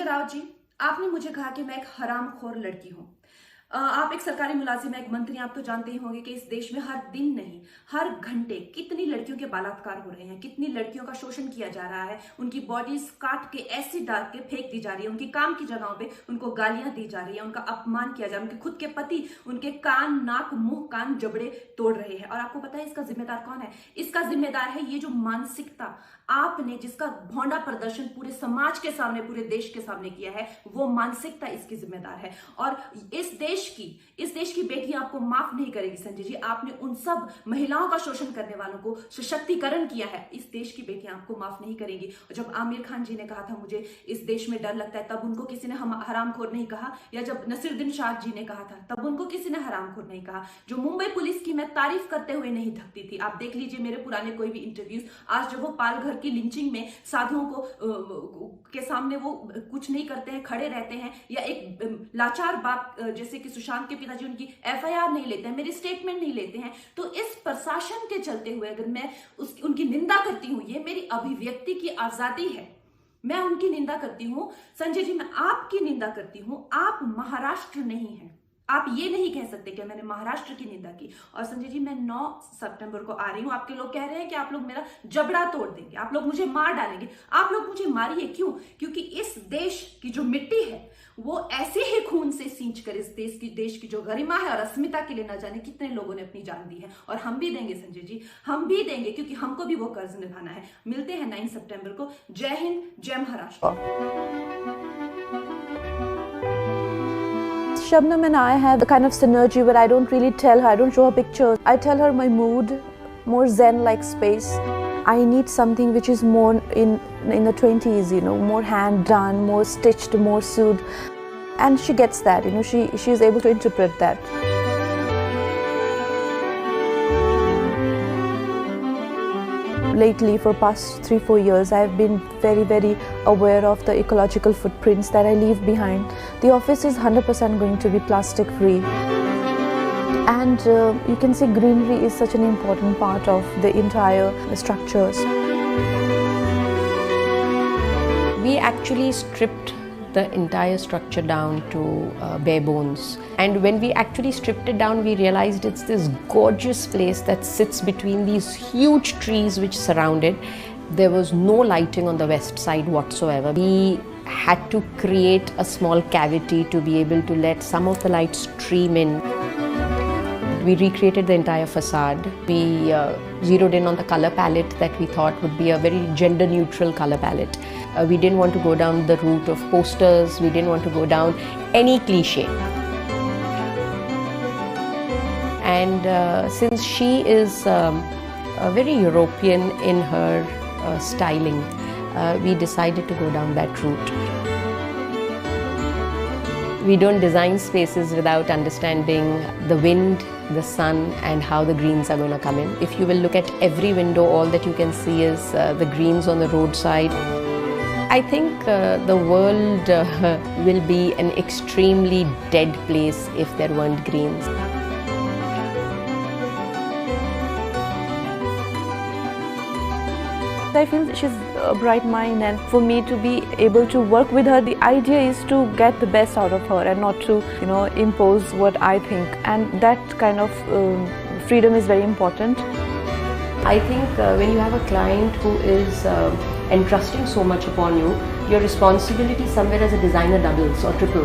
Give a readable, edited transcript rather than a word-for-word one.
राव जी, आपने मुझे कहा कि मैं एक हरामखोर लड़की हूं। आप एक सरकारी मुलाजिम हैं, एक मंत्री, आप तो जानते ही होंगे कि इस देश में हर दिन नहीं, हर घंटे कितनी लड़कियों के बलात्कार हो रहे हैं, कितनी लड़कियों का शोषण किया जा रहा है, उनकी बॉडीज काट के ऐसी डाल के फेंक दी जा रही है, उनकी काम की जगहों पे उनको गालियां दी जा रही है, उनका अपमान किया जा रहा है, उनके खुद के पति उनके कान, नाक, मुंह, कान, जबड़े तोड़ रहे हैं। और आपको पता है इसका जिम्मेदार कौन है? इसका जिम्मेदार है ये जो मानसिकता आपने, जिसका भौंडा प्रदर्शन पूरे समाज के सामने, पूरे देश के सामने किया है, वो मानसिकता इसकी जिम्मेदार है। और इस देश की बेटियां आपको माफ नहीं करेगी संजय जी। आपने उन सब महिलाओं का शोषण करने वालों को सशक्तिकरण किया है, इस देश की बेटियां आपको माफ नहीं करेंगी। और जब आमिर खान जी ने कहा था मुझे इस देश में डर लगता है, तब उनको किसी ने हरामखोर नहीं कहा, या जब नसीरुद्दीन शाह जी ने कहा था तब उनको किसी ने हरामखोर नहीं कहा। जो मुंबई पुलिस की मैं तारीफ करते हुए नहीं थकती थी, आप देख लीजिए मेरे पुराने कोई भी इंटरव्यूज, आज जब वो पालघर की लिंचिंग में साधुओं को के सामने वो कुछ नहीं करते हैं, खड़े रहते हैं, या एक लाचार बाप जैसे कि सुशांत के पिताजी उनकी एफआईआर नहीं लेते हैं, मेरी स्टेटमेंट नहीं लेते हैं, तो इस प्रशासन के चलते हुए अगर मैं उनकी निंदा करती हूं, ये मेरी अभिव्यक्ति की आजादी है, मैं उनकी निंदा करती हूं। संजय जी, मैं आपकी निंदा करती हूं, आप महाराष्ट्र नहीं हैं, आप ये नहीं कह सकते कि मैंने महाराष्ट्र की निंदा की। और संजय जी, मैं 9 सितंबर को आ रही हूं, आपके लोग कह रहे हैं कि आप लोग मेरा जबड़ा तोड़ देंगे, आप लोग मुझे मार डालेंगे। आप लोग मुझे मारिए, क्यों? क्योंकि इस देश की जो मिट्टी है वो ऐसे ही खून से सींच कर इस देश की जो गरिमा है और अस्मिता के लिए न जाने कितने लोगों ने अपनी जान दी है। और हम भी देंगे संजय जी, हम भी देंगे, क्योंकि हमको भी वो कर्ज निभाना है। मिलते हैं 9 सितंबर को। जय हिंद, जय Maharashtra. Shabnam and I have the kind of synergy where I don't really tell her, I don't show her pictures. I tell her my mood, more zen-like space. I need something which is more in the 20s, you know, more hand done, more stitched, more sewed. And she gets that, you know, she is able to interpret that. Lately, for past 3-4 years, I have been very aware of the ecological footprints that I leave behind. The office is 100% going to be plastic free. And you can see greenery is such an important part of the entire structures. We actually stripped the entire structure down to bare bones. And when we actually stripped it down, we realized it's this gorgeous place that sits between these huge trees which surround it. There was no lighting on the west side whatsoever. We had to create a small cavity to be able to let some of the light stream in. We recreated the entire facade. We zeroed in on the color palette that we thought would be a very gender neutral color palette. We didn't want to go down the route of posters. We didn't want to go down any cliche. And since she is very European in her styling, we decided to go down that route. We don't design spaces without understanding the wind, the sun, and how the greens are going to come in. If you will look at every window, all that you can see is the greens on the roadside. I think the world will be an extremely dead place if there weren't greens. I feel she's a bright mind, and for me to be able to work with her, the idea is to get the best out of her and not to, you know, impose what I think. And that kind of freedom is very important. I think when you have a client who is entrusting so much upon you, your responsibility somewhere as a designer doubles or triples.